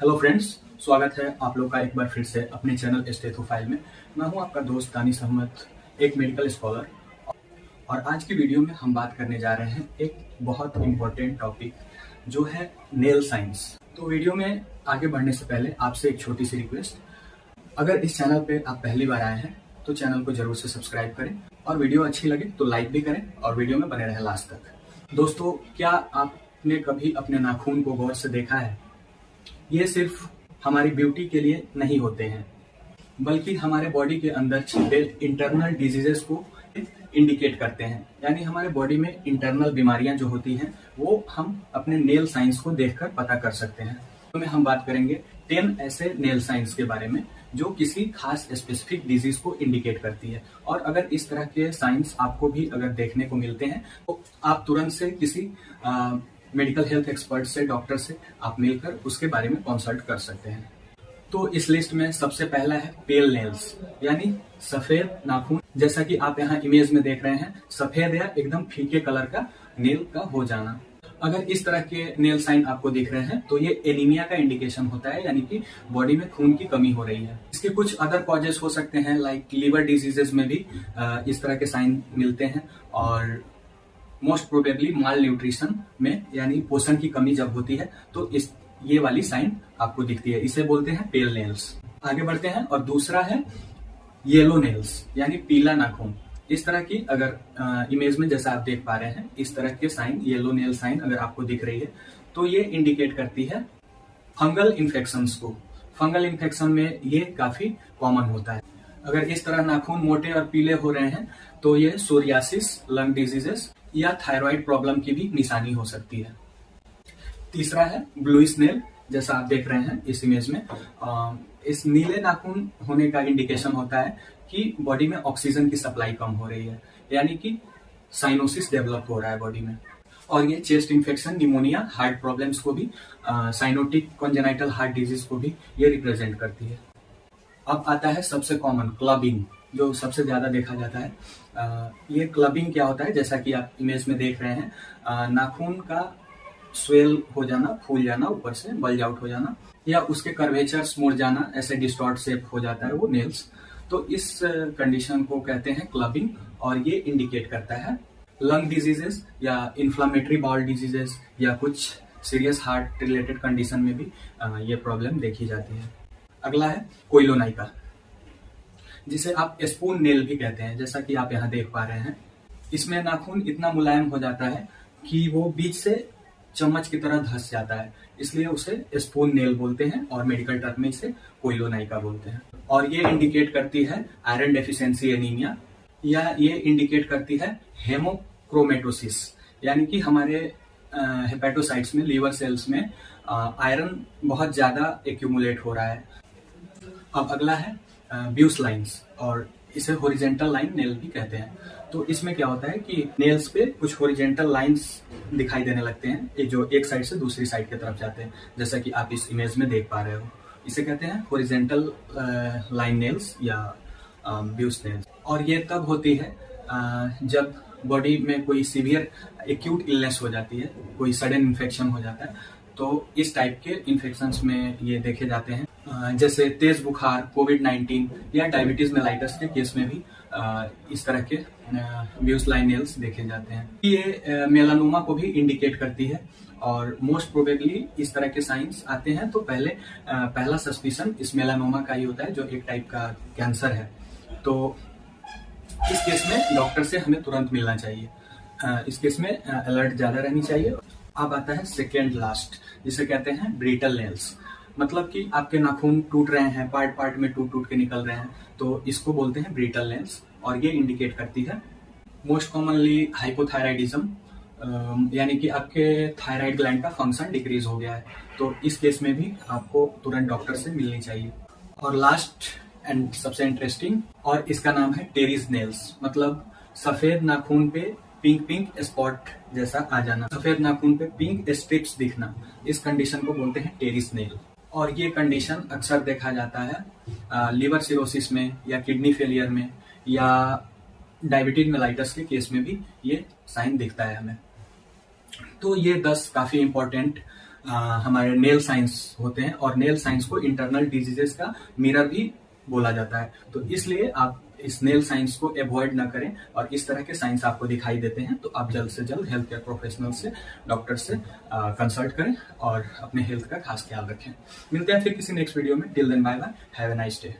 Hello friends, स्वागत है आप लोग का एक बार फिर से अपने चैनल स्टेथोफाइल में। मैं हूं आपका दोस्त दानिश अहमद, एक मेडिकल स्कॉलर। और आज की वीडियो में हम बात करने जा रहे हैं एक बहुत इम्पोर्टेंट टॉपिक जो है नेल साइंस। तो वीडियो में आगे बढ़ने से पहले आपसे एक छोटी सी रिक्वेस्ट, अगर इस चैनल पे आप पहली बार आए हैं तो चैनल को जरूर से सब्सक्राइब करें और वीडियो अच्छी लगे तो लाइक भी करें और वीडियो में बने रहें लास्ट तक। दोस्तों, क्या आपने कभी अपने नाखून को गौर से देखा है? ये सिर्फ हमारी ब्यूटी के लिए नहीं होते हैं, बल्कि हमारे बॉडी के अंदर छिपे इंटरनल डिजीजेस को इंडिकेट करते हैं। यानी हमारे बॉडी में इंटरनल बीमारियां जो होती हैं वो हम अपने नेल साइंस को देखकर पता कर सकते हैं। तो में हम बात करेंगे 10 ऐसे नेल साइंस के बारे में जो किसी खास स्पेसिफिक डिजीज को इंडिकेट करती है। और अगर इस तरह के साइंस आपको भी अगर देखने को मिलते हैं तो आप तुरंत से किसी मेडिकल हेल्थ एक्सपर्ट से, डॉक्टर से आप मिलकर उसके बारे में कंसल्ट कर सकते हैं। तो इस लिस्ट में सबसे पहला है पेल नेल्स, यानी सफेद नाखून। जैसा कि आप यहाँ इमेज में देख रहे हैं, सफेद या एकदम फीके कलर का नेल का हो जाना। अगर इस तरह के नेल साइन आपको दिख रहे हैं तो ये एनीमिया का इंडिकेशन होता है, यानी कि बॉडी में खून की कमी हो रही है। इसके कुछ अदर कॉजेस हो सकते हैं, लाइक लीवर डिजीजेस में भी इस तरह के साइन मिलते हैं। और मोस्ट प्रोबेबली माल न्यूट्रिशन में, यानी पोषण की कमी जब होती है तो ये वाली साइन आपको दिखती है। इसे बोलते हैं पेल नेल्स। आगे बढ़ते हैं और दूसरा है येलो नेल्स, यानी पीला नाखून। इस तरह की अगर इमेज में जैसा आप देख पा रहे हैं, इस तरह के साइन, येलो नेल साइन अगर आपको दिख रही है तो ये इंडिकेट करती है फंगल इन्फेक्शंस को। फंगल इन्फेक्शन में ये काफी कॉमन होता है। अगर इस तरह नाखून मोटे और पीले हो रहे हैं तो ये सोरियासिस, लंग डिजीजेस या थायराइड प्रॉब्लम की भी निशानी हो सकती है। तीसरा है ब्लूइश नेल, जैसा आप देख रहे हैं इस इमेज में। इस नीले नाखून होने का इंडिकेशन होता है कि बॉडी में ऑक्सीजन की सप्लाई कम हो रही है, यानी कि साइनोसिस डेवलप हो रहा है बॉडी में। और ये chest infection, pneumonia, heart problems को भी, साइनोटिक कॉन्जेनाइटल हार्ट डिजीज को भी ये रिप्रेजेंट करती है। अब आता है सबसे कॉमन क्लबिंग, जो सबसे ज्यादा देखा जाता है। ये क्लबिंग क्या होता है, जैसा कि आप इमेज में देख रहे हैं, नाखून का स्वेल हो जाना, फूल जाना, ऊपर से बल्ज आउट हो जाना, या उसके कर्वेचर्स मुड़ जाना, ऐसे डिस्टॉर्ट शेप हो जाता है वो नेल्स। तो इस कंडीशन को कहते हैं क्लबिंग, और ये इंडिकेट करता है लंग डिजीजेस या इन्फ्लामेटरी बाउल डिजीजेस या कुछ सीरियस हार्ट रिलेटेड कंडीशन में भी ये प्रॉब्लम देखी जाती है। अगला है कोइलोनाइका, जिसे आप स्पून नेल भी कहते हैं, जैसा कि आप यहाँ देख पा रहे हैं। इसमें नाखून इतना मुलायम हो जाता है कि वो बीच से चम्मच की तरह धंस जाता है, इसलिए उसे स्पून नेल बोलते हैं और मेडिकल टर्म में इसे कोइलोनाइका बोलते हैं। और ये इंडिकेट करती है आयरन डेफिशिएंसी एनीमिया, या ये इंडिकेट करती है हेमोक्रोमेटोसिस, यानी कि हमारे हेपेटोसाइट्स में, लीवर सेल्स में आयरन बहुत ज्यादा एक्यूमुलेट हो रहा है। अब अगला है ब्यूस लाइन्स, और इसे हॉरिजेंटल लाइन नेल भी कहते हैं। तो इसमें क्या होता है कि नेल्स पे कुछ हॉरिजेंटल लाइंस दिखाई देने लगते हैं, जो एक साइड से दूसरी साइड की तरफ जाते हैं, जैसा कि आप इस इमेज में देख पा रहे हो। इसे कहते हैं हॉरिजेंटल लाइन नेल्स या ब्यूस नेल्स। और ये तब होती है जब बॉडी में कोई सीवियर एक्यूट इलनेस हो जाती है, कोई सडन इन्फेक्शन हो जाता है, तो इस टाइप के इन्फेक्शंस में ये देखे जाते हैं। जैसे तेज बुखार, कोविड-19 या डायबिटीज मेलाइटस के केस में भी इस तरह के ब्यूस लाइन नेल्स देखे जाते हैं। ये मेलानोमा को भी इंडिकेट करती है, और मोस्ट प्रोबेबली इस तरह के साइंस आते हैं तो पहला सस्पिशन इस मेलानोमा का ही होता है, जो एक टाइप का कैंसर है। तो इस केस में डॉक्टर से हमें तुरंत मिलना चाहिए। इस केस में अलर्ट ज्यादा रहनी चाहिए। अब आता है सेकेंड लास्ट, जिसे कहते हैं ब्रिटल नेल्स। मतलब कि आपके नाखून टूट रहे हैं, पार्ट पार्ट में टूट टूट के निकल रहे हैं, तो इसको बोलते हैं ब्रिटल नेल्स। और ये इंडिकेट करती है मोस्ट कॉमनली हाइपोथायराइडिज्म, यानी कि आपके थायराइड ग्लैंड का फंक्शन डिक्रीज हो गया है। तो इस केस में भी आपको तुरंत डॉक्टर से मिलनी चाहिए। और लास्ट एंड सबसे इंटरेस्टिंग, और इसका नाम है टेरिस नेल्स, मतलब सफेद नाखून पे पिंक पिंक स्पॉट जैसा आ जाना, सफेद नाखून पे पिंक स्ट्रिप्स दिखना, इस कंडीशन को बोलते हैं टेरिस नेल। और ये कंडीशन अक्सर देखा जाता है लिवर सिरोसिस में, या किडनी फेलियर में, या डायबिटीज मेलाइटस के केस में भी ये साइन दिखता है हमें। तो ये 10 काफी इंपॉर्टेंट हमारे नेल साइंस होते हैं, और नेल साइंस को इंटरनल डिजीजेस का मिरर भी बोला जाता है। तो इसलिए आप इस नेल साइंस को अवॉइड ना करें, और इस तरह के साइंस आपको दिखाई देते हैं तो आप जल्द से जल्द हेल्थ केयर प्रोफेशनल से, डॉक्टर से कंसल्ट करें और अपने हेल्थ का खास ख्याल रखें। मिलते हैं फिर किसी नेक्स्ट वीडियो में। Till then bye bye, have a nice day.